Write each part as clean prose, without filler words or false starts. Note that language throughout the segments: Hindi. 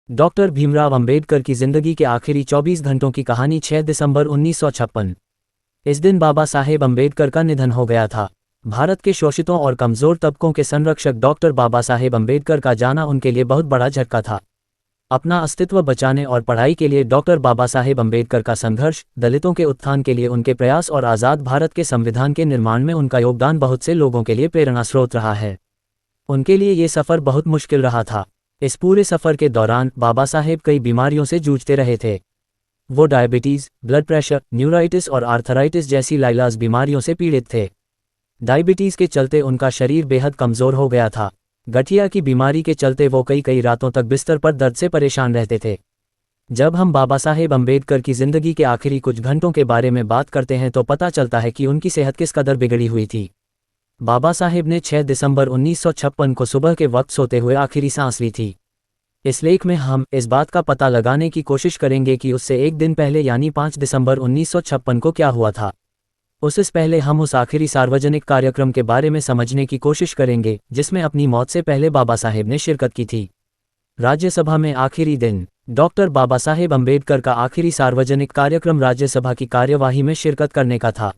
डॉक्टर भीमराव अंबेडकर की जिंदगी के आखिरी 24 घंटों की कहानी 6 दिसंबर 1956। इस दिन बाबा साहेब अंबेडकर का निधन हो गया था। भारत के शोषितों और कमज़ोर तबकों के संरक्षक डॉक्टर बाबा साहेब अंबेडकर का जाना उनके लिए बहुत बड़ा झटका था। अपना अस्तित्व बचाने और पढ़ाई के लिए डॉक्टर बाबा साहेब अंबेडकर का संघर्ष, दलितों के उत्थान के लिए उनके प्रयास और आज़ाद भारत के संविधान के निर्माण में उनका योगदान बहुत से लोगों के लिए प्रेरणा स्रोत रहा है। उनके लिए ये सफ़र बहुत मुश्किल रहा था। इस पूरे सफ़र के दौरान बाबा साहेब कई बीमारियों से जूझते रहे थे। वो डायबिटीज़, ब्लड प्रेशर, न्यूराइटिस और आर्थराइटिस जैसी लाइलाज बीमारियों से पीड़ित थे। डायबिटीज़ के चलते उनका शरीर बेहद कमज़ोर हो गया था। गठिया की बीमारी के चलते वो कई रातों तक बिस्तर पर दर्द से परेशान रहते थे। जब हम बाबा साहेब अंबेडकर की ज़िंदगी के आखिरी कुछ घंटों के बारे में बात करते हैं तो पता चलता है कि उनकी सेहत किस कदर बिगड़ी हुई थी। बाबा साहेब ने 6 दिसंबर 1956 को सुबह के वक्त सोते हुए आखिरी सांस ली थी। इस लेख में हम इस बात का पता लगाने की कोशिश करेंगे कि उससे एक दिन पहले यानी 5 दिसंबर 1956 को क्या हुआ था। उससे पहले हम उस आखिरी सार्वजनिक कार्यक्रम के बारे में समझने की कोशिश करेंगे जिसमें अपनी मौत से पहले बाबा साहेब ने शिरकत की थी। राज्यसभा में आखिरी दिन। डॉक्टर बाबा साहेब अंबेडकर का आखिरी सार्वजनिक कार्यक्रम राज्यसभा की कार्यवाही में शिरकत करने का था।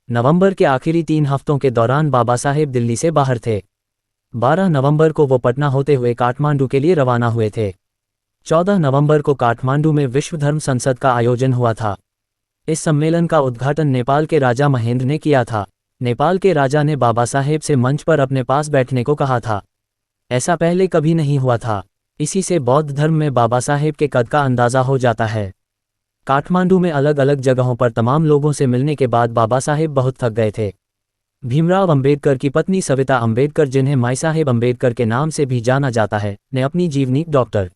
नवंबर के आखिरी 3 हफ्तों के दौरान बाबा साहेब दिल्ली से बाहर थे। 12 नवंबर को वो पटना होते हुए काठमांडू के लिए रवाना हुए थे। 14 नवंबर को काठमांडू में विश्व धर्म संसद का आयोजन हुआ था। इस सम्मेलन का उद्घाटन नेपाल के राजा महेंद्र ने किया था। नेपाल के राजा ने बाबा साहेब से मंच पर अपने पास बैठने को कहा था। ऐसा पहले कभी नहीं हुआ था। इसी से बौद्ध धर्म में बाबा साहेब के कद का अंदाज़ा हो जाता है। काठमांडू में अलग अलग जगहों पर तमाम लोगों से मिलने के बाद बाबा साहेब बहुत थक गए थे। भीमराव अंबेडकर की पत्नी सविता अंबेडकर, जिन्हें माई साहेब अंबेडकर के नाम से भी जाना जाता है, ने अपनी जीवनी डॉक्टर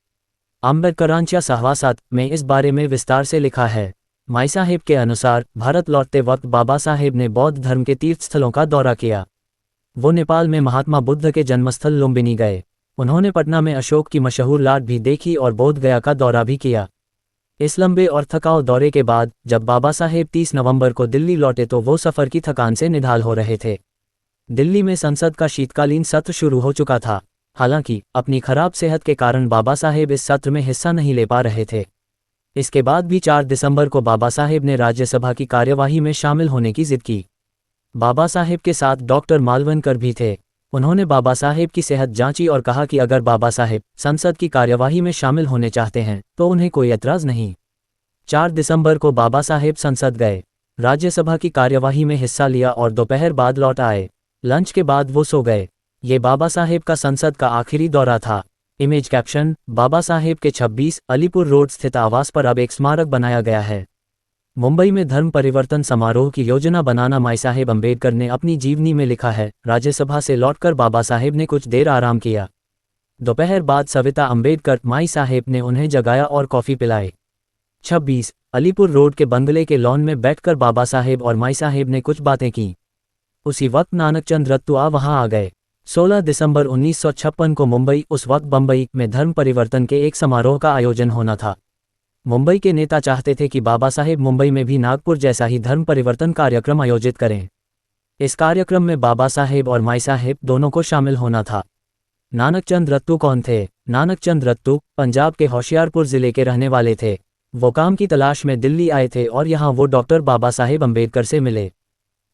आंबेडकरांच्या सहवासात में इस बारे में विस्तार से लिखा है। माई साहेब के अनुसार भारत लौटते वक्त बाबा साहेब ने बौद्ध धर्म के तीर्थस्थलों का दौरा किया। वो नेपाल में महात्मा बुद्ध के जन्मस्थल लुम्बिनी गए। उन्होंने पटना में अशोक की मशहूर लाट भी देखी और बोध गया का दौरा भी किया। इस लंबे और थकाऊ दौरे के बाद जब बाबा साहेब 30 नवंबर को दिल्ली लौटे तो वो सफ़र की थकान से निढाल हो रहे थे। दिल्ली में संसद का शीतकालीन सत्र शुरू हो चुका था। हालांकि अपनी खराब सेहत के कारण बाबा साहेब इस सत्र में हिस्सा नहीं ले पा रहे थे। इसके बाद भी 4 दिसंबर को बाबा साहेब ने राज्यसभा की कार्यवाही में शामिल होने की जिद की। बाबा साहेब के साथ डॉक्टर मालवणकर भी थे। उन्होंने बाबा साहेब की सेहत जांची और कहा कि अगर बाबा साहेब संसद की कार्यवाही में शामिल होने चाहते हैं तो उन्हें कोई एतराज़ नहीं। 4 दिसंबर को बाबा साहेब संसद गए, राज्यसभा की कार्यवाही में हिस्सा लिया और दोपहर बाद लौट आए। लंच के बाद वो सो गए। ये बाबा साहेब का संसद का आखिरी दौरा था। इमेज कैप्शन: बाबा साहेब के 26 अलीपुर रोड स्थित आवास पर अब एक स्मारक बनाया गया है। मुंबई में धर्म परिवर्तन समारोह की योजना बनाना माई साहेब अंबेडकर ने अपनी जीवनी में लिखा है। राज्यसभा से लौटकर बाबा साहेब ने कुछ देर आराम किया। दोपहर बाद सविता अंबेडकर, माई साहेब ने उन्हें जगाया और कॉफ़ी पिलाई। 26 अलीपुर रोड के बंगले के लॉन में बैठकर बाबा साहेब और माई साहेब ने कुछ बातें की। उसी वक्त नानकचंद रत्तुआ वहां आ गए। 16 दिसंबर 1956 को मुंबई, उस वक्त बम्बई में धर्म परिवर्तन के एक समारोह का आयोजन होना था। मुंबई के नेता चाहते थे कि बाबा साहेब मुंबई में भी नागपुर जैसा ही धर्म परिवर्तन कार्यक्रम आयोजित करें। इस कार्यक्रम में बाबा साहेब और माई साहेब दोनों को शामिल होना था। नानकचंद रत्तू कौन थे? नानकचंद रत्तू पंजाब के होशियारपुर जिले के रहने वाले थे। वो काम की तलाश में दिल्ली आए थे और यहाँ वो डॉक्टर बाबा साहेब अंबेडकर से मिले।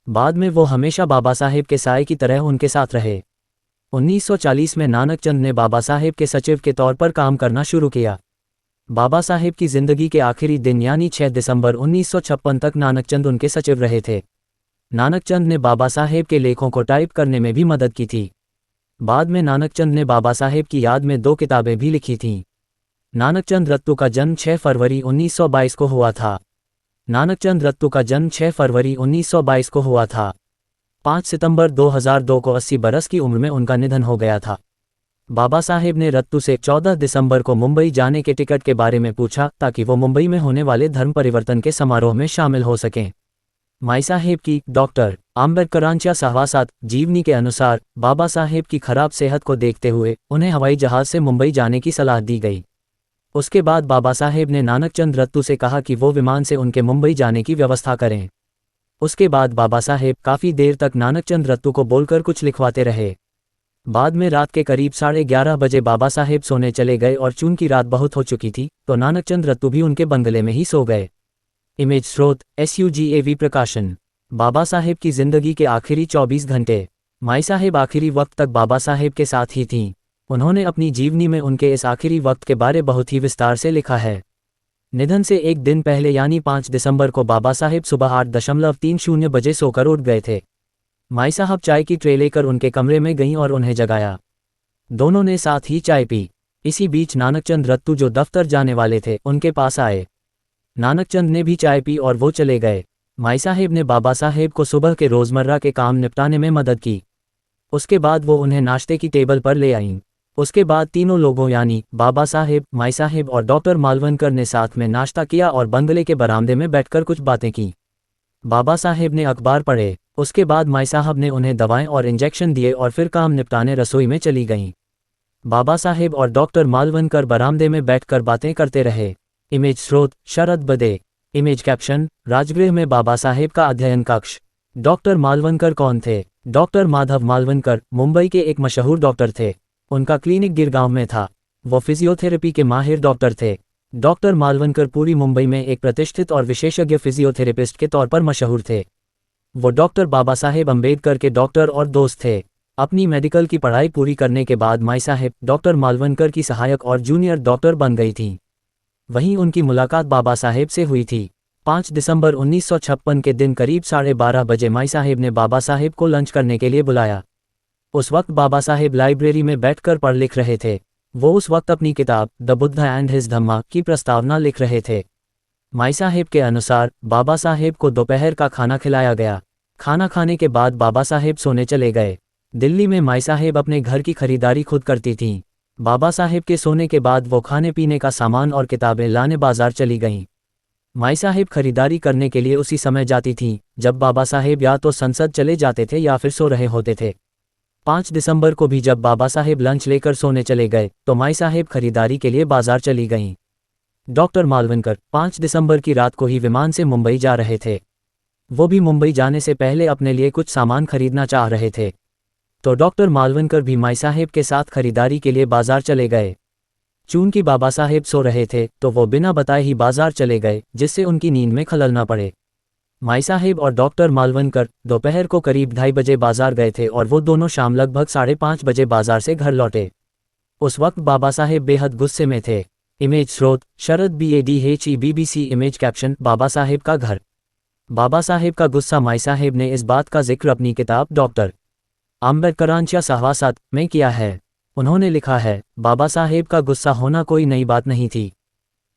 बाद में वो हमेशा बाबा साहेब के साए की तरह उनके साथ रहे। 1940 में नानकचंद ने बाबा साहेब के सचिव के तौर पर काम करना शुरू किया। बाबा साहेब की जिंदगी के आखिरी दिन यानी 6 दिसंबर 1956 तक नानकचंद उनके सचिव रहे थे। नानकचंद ने बाबा साहेब के लेखों को टाइप करने में भी मदद की थी। बाद में नानकचंद ने बाबा साहेब की याद में 2 किताबें भी लिखी थीं। नानकचंद रत्तू का जन्म 6 फरवरी 1922 को हुआ था। नानकचंद रत्तू का जन्म 6 फरवरी 1922 को हुआ था। 5 सितंबर 2002 को 80 बरस की उम्र में उनका निधन हो गया था। बाबा साहेब ने रत्तू से 14 दिसंबर को मुंबई जाने के टिकट के बारे में पूछा ताकि वो मुंबई में होने वाले धर्म परिवर्तन के समारोह में शामिल हो सकें। माई साहेब की डॉक्टर आंबेडकरांच्या सहवासात जीवनी के अनुसार बाबा साहेब की खराब सेहत को देखते हुए उन्हें हवाई जहाज से मुंबई जाने की सलाह दी गई। उसके बाद बाबा साहेब ने नानकचंद रत्तू से कहा कि वो विमान से उनके मुंबई जाने की व्यवस्था करें। उसके बाद बाबा साहेब काफ़ी देर तक नानकचंद रत्तू को बोलकर कुछ लिखवाते रहे। बाद में रात के करीब 11:30 बजे बाबा साहेब सोने चले गए और चूंकि रात बहुत हो चुकी थी तो नानकचंद रत्तू भी उनके बंगले में ही सो गए। इमेज स्रोत SUGAV प्रकाशन। बाबा साहेब की जिंदगी के आखिरी 24 घंटे। माई साहेब आखिरी वक्त तक बाबा साहेब के साथ ही थीं। उन्होंने अपनी जीवनी में उनके इस आखिरी वक्त के बारे बहुत ही विस्तार से लिखा है। निधन से एक दिन पहले यानी 5 दिसंबर को बाबा साहेब सुबह 8:30 बजे सोकर उठ गए थे। माई साहब चाय की ट्रे लेकर उनके कमरे में गईं और उन्हें जगाया। दोनों ने साथ ही चाय पी। इसी बीच नानकचंद रत्तू जो दफ्तर जाने वाले थे उनके पास आए। नानकचंद ने भी चाय पी और वो चले गए। माई साहेब ने बाबा साहेब को सुबह के रोज़मर्रा के काम निपटाने में मदद की। उसके बाद वो उन्हें नाश्ते की टेबल पर ले आईं। उसके बाद तीनों लोगों यानी बाबा साहेब, माई साहेब और डॉक्टर मालवनकर ने साथ में नाश्ता किया और बंगले के बरामदे में बैठकर कुछ बातें की। बाबा साहेब ने अखबार पढ़े। उसके बाद माई साहब ने उन्हें दवाएं और इंजेक्शन दिए और फिर काम निपटाने रसोई में चली गईं। बाबा साहेब और डॉक्टर मालवनकर बरामदे में बैठकर बातें करते रहे। इमेज स्रोत शरद बदे। इमेज कैप्शन राजगृह में बाबा साहेब का अध्ययन कक्ष। डॉक्टर मालवनकर कौन थे? डॉक्टर माधव मालवनकर मुंबई के एक मशहूर डॉक्टर थे। उनका क्लिनिक गिरगांव में था। वो फिजियोथेरेपी के माहिर डॉक्टर थे। डॉक्टर मालवनकर पूरी मुंबई में एक प्रतिष्ठित और विशेषज्ञ फिजियोथेरेपिस्ट के तौर पर मशहूर थे। वो डॉक्टर बाबा साहेब अम्बेडकर के डॉक्टर और दोस्त थे। अपनी मेडिकल की पढ़ाई पूरी करने के बाद माई साहेब डॉक्टर मालवनकर की सहायक और जूनियर डॉक्टर बन गई थीं। वहीं उनकी मुलाकात बाबा साहेब से हुई थी। 5 दिसंबर 1956 के दिन करीब 12:30 बजे माई साहेब ने बाबा साहेब को लंच करने के लिए बुलाया। उस वक्त बाबा साहेब लाइब्रेरी में बैठकर पढ़ लिख रहे थे। वो उस वक्त अपनी किताब द बुद्ध एंड हिज धम्मा की प्रस्तावना लिख रहे थे। माई साहेब के अनुसार बाबा साहेब को दोपहर का खाना खिलाया गया। खाना खाने के बाद बाबा साहेब सोने चले गए। दिल्ली में माई साहेब अपने घर की खरीदारी खुद करती थीं। बाबा साहेब के सोने के बाद वो खाने पीने का सामान और किताबें लाने बाजार चली गईं। माई साहेब खरीदारी करने के लिए उसी समय जाती थीं जब बाबा साहेब या तो संसद चले जाते थे या फिर सो रहे होते थे। 5 दिसंबर को भी जब बाबा साहेब लंच लेकर सोने चले गए तो माई साहेब खरीदारी के लिए बाजार चली गईं। डॉक्टर मालवनकर 5 दिसंबर की रात को ही विमान से मुंबई जा रहे थे। वो भी मुंबई जाने से पहले अपने लिए कुछ सामान खरीदना चाह रहे थे। तो डॉक्टर मालवनकर भी माई साहेब के साथ खरीदारी के लिए बाजार चले गए। चूंकि बाबा साहेब सो रहे थे तो वो बिना बताए ही बाजार चले गए जिससे उनकी नींद में खलल न पड़े। माई साहेब और डॉक्टर मालवनकर दोपहर को करीब 2:30 बजे बाजार गए थे और वो दोनों शाम लगभग 5:30 बजे बाजार से घर लौटे। उस वक्त बाबा साहेब बेहद गुस्से में थे। इमेज स्रोत शरद BADHE BBC। Image caption Baba Saheb का घर। बाबा साहेब का गुस्सा। माई साहेब ने इस बात का जिक्र अपनी किताब डॉक्टर आंबेडकरांच्या सहवासात में किया है। उन्होंने लिखा है, बाबा साहेब का गुस्सा होना कोई नई बात नहीं थी।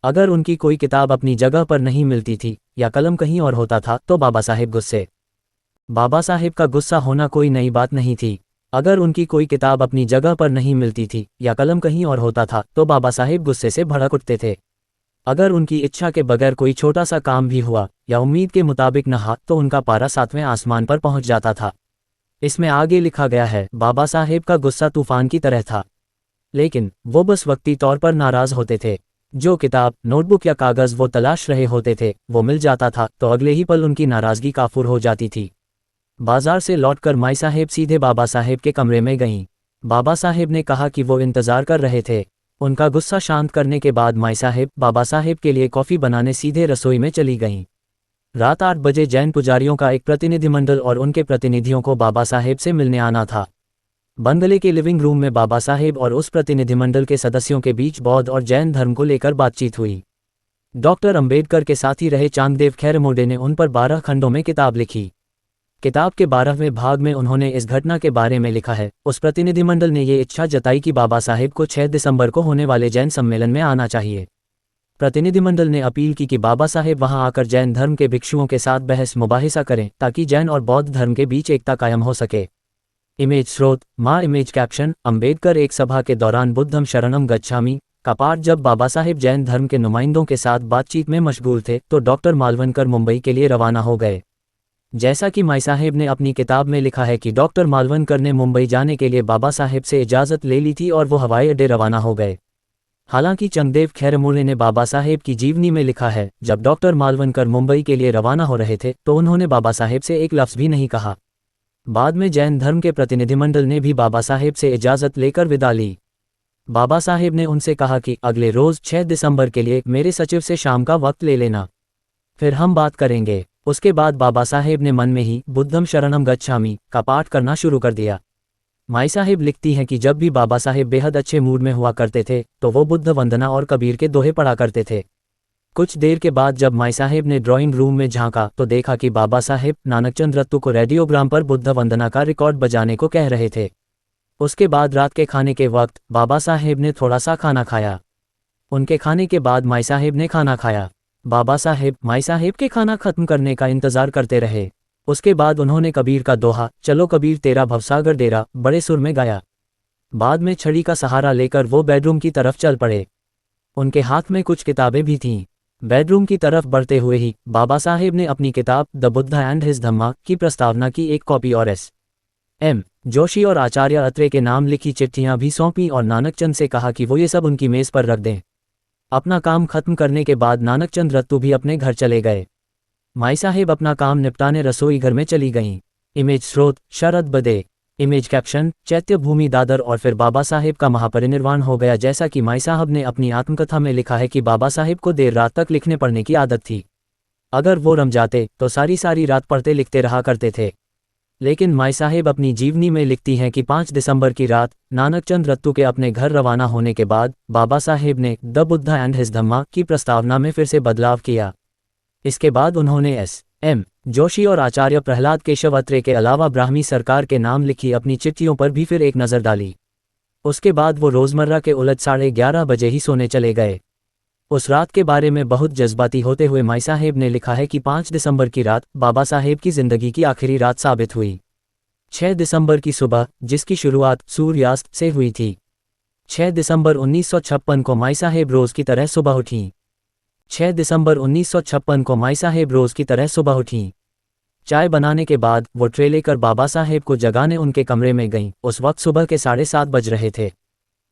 अगर उनकी कोई किताब अपनी जगह पर नहीं मिलती थी या कलम कहीं और होता था तो बाबा साहेब गुस्से। बाबा साहेब का गुस्सा होना कोई नई बात नहीं थी। अगर उनकी कोई किताब अपनी जगह पर नहीं मिलती थी या कलम कहीं और होता था तो बाबा साहेब गुस्से से भड़क उठते थे। अगर उनकी इच्छा के बगैर कोई छोटा सा काम भी हुआ या उम्मीद के मुताबिक न हा तो उनका पारा 7वें आसमान पर पहुंच जाता था। इसमें आगे लिखा गया है, बाबा साहेब का गुस्सा तूफान की तरह था, लेकिन वो बस वक्ती तौर पर नाराज होते थे। जो किताब, नोटबुक या कागज़ वो तलाश रहे होते थे वो मिल जाता था तो अगले ही पल उनकी नाराज़गी काफूर हो जाती थी। बाजार से लौटकर माई साहेब सीधे बाबा साहेब के कमरे में गईं। बाबा साहेब ने कहा कि वो इंतज़ार कर रहे थे। उनका गुस्सा शांत करने के बाद माई साहेब बाबा साहेब के लिए कॉफ़ी बनाने सीधे रसोई में चली गईं। रात 8 बजे जैन पुजारियों का एक प्रतिनिधिमंडल और उनके प्रतिनिधियों को बाबा साहेब से मिलने आना था। बंगले के लिविंग रूम में बाबा साहेब और उस प्रतिनिधिमंडल के सदस्यों के बीच बौद्ध और जैन धर्म को लेकर बातचीत हुई। डॉक्टर अंबेडकर के साथी रहे चांगदेव खैरमोडे ने उन पर 12 खंडों में किताब लिखी। किताब के 12वें भाग में उन्होंने इस घटना के बारे में लिखा है, उस प्रतिनिधिमंडल ने ये इच्छा जताई कि बाबा साहेब को 6 दिसंबर को होने वाले जैन सम्मेलन में आना चाहिए। प्रतिनिधिमंडल ने अपील की कि बाबा साहेब वहां आकर जैन धर्म के भिक्षुओं के साथ बहस मुबाहिसा करें ताकि जैन और बौद्ध धर्म के बीच एकता कायम हो सके। इमेज स्रोत माँ। इमेज कैप्शन अंबेडकर एक सभा के दौरान बुद्धम शरणम गच्छामि का पाठ। जब बाबा साहेब जैन धर्म के नुमाइंदों के साथ बातचीत में मशगूल थे तो डॉक्टर मालवनकर मुंबई के लिए रवाना हो गए। जैसा कि माई साहेब ने अपनी किताब में लिखा है कि डॉक्टर मालवनकर ने मुंबई जाने के लिए बाबा साहेब से इजाज़त ले ली थी और वो हवाई अड्डे रवाना हो गए। हालांकि चंगदेव खैरमोडे ने बाबा साहेब की जीवनी में लिखा है, जब डॉक्टर मालवनकर मुंबई के लिए रवाना हो रहे थे तो उन्होंने बाबा साहेब से एक लफ्ज़ भी नहीं कहा। बाद में जैन धर्म के प्रतिनिधिमंडल ने भी बाबा साहेब से इजाज़त लेकर विदा ली। बाबा साहेब ने उनसे कहा कि अगले रोज़ 6 दिसंबर के लिए मेरे सचिव से शाम का वक्त ले लेना, फिर हम बात करेंगे। उसके बाद बाबा साहेब ने मन में ही बुद्धम शरणम गच्छामि का पाठ करना शुरू कर दिया। माई साहेब लिखती हैं कि जब भी बाबा साहेब बेहद अच्छे मूड में हुआ करते थे तो वो बुद्ध वंदना और कबीर के दोहे पढ़ा करते थे। कुछ देर के बाद जब माई साहेब ने ड्राइंग रूम में झांका तो देखा कि बाबा साहेब नानकचंद रत्तू को रेडियोग्राम पर बुद्ध वंदना का रिकॉर्ड बजाने को कह रहे थे। उसके बाद रात के खाने के वक्त बाबा साहेब ने थोड़ा सा खाना खाया। उनके खाने के बाद माई साहेब ने खाना खाया। बाबा साहेब माई साहेब के खाना खत्म करने का इंतजार करते रहे। उसके बाद उन्होंने कबीर का दोहा चलो कबीर तेरा भवसागर डेरा बड़े सुर में गाया। बाद में छड़ी का सहारा लेकर वो बेडरूम की तरफ चल पड़े। उनके हाथ में कुछ किताबें भी थीं। बेडरूम की तरफ बढ़ते हुए ही बाबा साहेब ने अपनी किताब द बुद्ध एंड हिज धम्मा की प्रस्तावना की एक कॉपी और S.M. जोशी और आचार्य अत्रे के नाम लिखी चिट्ठियां भी सौंपी और नानकचंद से कहा कि वो ये सब उनकी मेज़ पर रख दें। अपना काम खत्म करने के बाद नानकचंद रत्तू भी अपने घर चले गए। माई साहेब अपना काम निपटाने रसोई घर में चली गईं। इमेज स्रोत शरद बदे। इमेज कैप्शन चैत्य भूमि दादर। और फिर बाबा साहेब का महापरिनिर्वाण हो गया। जैसा कि माई साहब ने अपनी आत्मकथा में लिखा है कि बाबा साहेब को देर रात तक लिखने पढ़ने की आदत थी। अगर वो रम जाते तो सारी रात पढ़ते लिखते रहा करते थे। लेकिन माई साहेब अपनी जीवनी में लिखती हैं कि 5 दिसंबर की रात नानकचंद रत्तू के अपने घर रवाना होने के बाद बाबा साहेब ने द बुद्ध एंड हिज धम्मा की प्रस्तावना में फिर से बदलाव किया। इसके बाद उन्होंने S.M. जोशी और आचार्य प्रहलाद केशव अत्रे के अलावा ब्राह्मी सरकार के नाम लिखी अपनी चिट्ठियों पर भी फिर एक नज़र डाली। उसके बाद वो रोज़मर्रा के उलट 11:30 बजे ही सोने चले गए। उस रात के बारे में बहुत जज्बाती होते हुए माई साहेब ने लिखा है कि 5 दिसंबर की रात बाबा साहेब की ज़िंदगी की आखिरी रात साबित हुई। 6 दिसंबर की सुबह जिसकी शुरुआत सूर्यास्त से हुई थी। 6 दिसंबर 1956 को माई साहेब रोज़ की तरह सुबह उठीं। 6 दिसंबर 1956 को माई साहेब रोज़ की तरह सुबह उठीं। चाय बनाने के बाद वो ट्रे लेकर बाबा साहेब को जगाने उनके कमरे में गईं। उस वक्त सुबह के 7:30 बज रहे थे।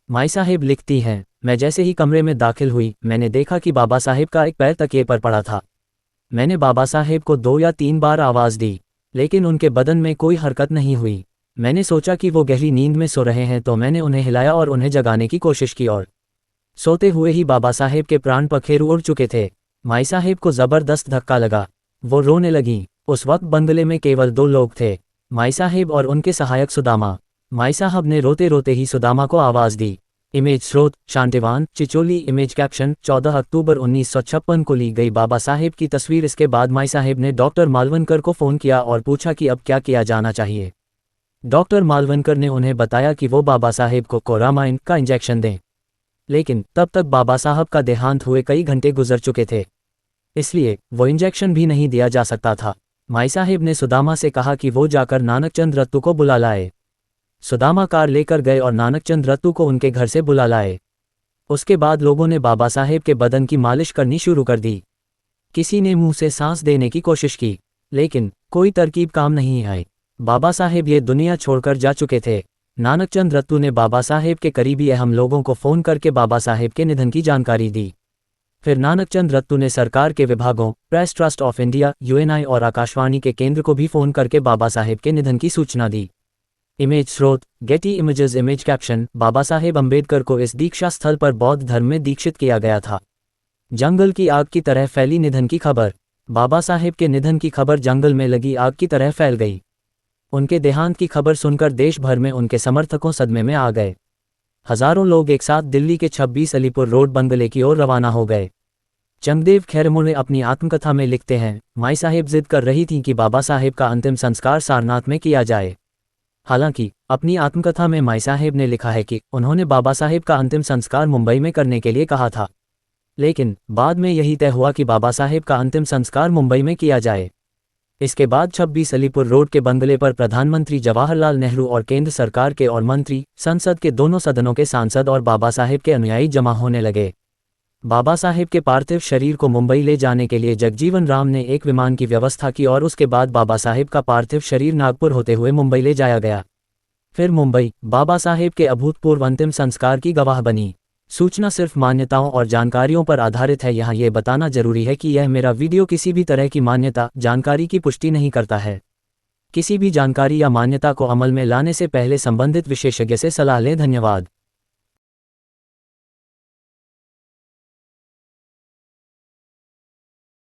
माई साहेब लिखती हैं, मैं जैसे ही कमरे में दाखिल हुई मैंने देखा कि बाबा साहेब का एक पैर तकिए पर पड़ा था। मैंने बाबा साहेब को 2 या 3 बार आवाज़ दी, लेकिन उनके बदन में कोई हरकत नहीं हुई। मैंने सोचा कि वो गहरी नींद में सो रहे हैं तो मैंने उन्हें हिलाया और उन्हें जगाने की कोशिश की और सोते हुए ही बाबा साहेब के प्राण पखेरु उड़ चुके थे। माई साहेब को ज़बरदस्त धक्का लगा। वो रोने लगीं। उस वक्त बंगले में केवल 2 लोग थे, माई साहेब और उनके सहायक सुदामा। माई साहब ने रोते रोते ही सुदामा को आवाज़ दी। इमेज स्रोत शांतिवान चिचोली। इमेज कैप्शन 14 अक्टूबर 1956 को ली गई बाबा साहेब की तस्वीर। इसके बाद माई साहेब ने डॉक्टर मालवनकर को फ़ोन किया और पूछा कि अब क्या किया जाना चाहिए। डॉक्टर मालवनकर ने उन्हें बताया कि वो बाबा साहेब को कोरामाइन का इंजेक्शन दें, लेकिन तब तक बाबा साहब का देहांत हुए कई घंटे गुजर चुके थे, इसलिए वो इंजेक्शन भी नहीं दिया जा सकता था। माई साहेब ने सुदामा से कहा कि वो जाकर नानकचंद रत्तू को बुला लाए। सुदामा कार लेकर गए और नानकचंद रत्तू को उनके घर से बुला लाए। उसके बाद लोगों ने बाबा साहेब के बदन की मालिश करनी शुरू कर दी। किसी ने मुंह से सांस देने की कोशिश की, लेकिन कोई तरकीब काम नहीं आई। बाबा साहेब ये दुनिया छोड़कर जा चुके थे। नानकचंद रत्तू ने बाबा साहेब के करीबी अहम लोगों को फ़ोन करके बाबा साहेब के निधन की जानकारी दी। फिर नानकचंद रत्तू ने सरकार के विभागों, press trust of India, UNI और आकाशवाणी के केंद्र को भी फ़ोन करके बाबा साहेब के निधन की सूचना दी। इमेज स्रोत Getty images. Image caption Baba Saheb Ambedkar को इस दीक्षा स्थल पर बौद्ध धर्म में दीक्षित किया गया था। जंगल की आग की तरह फैली निधन की खबर। बाबा साहेब के निधन की खबर जंगल में लगी आग की तरह फैल गई। उनके देहांत की खबर सुनकर देश भर में उनके समर्थकों सदमे में आ गए। हजारों लोग एक साथ दिल्ली के 26 अलीपुर रोड बंगले की ओर रवाना हो गए। चंगदेव खैरमुने अपनी आत्मकथा में लिखते हैं, माई साहेब जिद कर रही थीं कि बाबा साहेब का अंतिम संस्कार सारनाथ में किया जाए। हालांकि अपनी आत्मकथा में माई साहेब ने लिखा है कि उन्होंने बाबा साहेब का अंतिम संस्कार मुंबई में करने के लिए कहा था, लेकिन बाद में यही तय हुआ कि बाबा साहेब का अंतिम संस्कार मुंबई में किया जाए। इसके बाद 26 अलीपुर रोड के बंगले पर प्रधानमंत्री जवाहरलाल नेहरू और केंद्र सरकार के और मंत्री, संसद के दोनों सदनों के सांसद और बाबा साहेब के अनुयायी जमा होने लगे। बाबा साहेब के पार्थिव शरीर को मुंबई ले जाने के लिए जगजीवन राम ने एक विमान की व्यवस्था की और उसके बाद बाबा साहेब का पार्थिव शरीर नागपुर होते हुए मुंबई ले जाया गया। फिर मुंबई बाबा साहेब के अभूतपूर्व अंतिम संस्कार की गवाह बनी। सूचना सिर्फ मान्यताओं और जानकारियों पर आधारित है। यहाँ ये बताना जरूरी है कि यह मेरा वीडियो किसी भी तरह की मान्यता, जानकारी की पुष्टि नहीं करता है। किसी भी जानकारी या मान्यता को अमल में लाने से पहले संबंधित विशेषज्ञ से सलाह लें। धन्यवाद।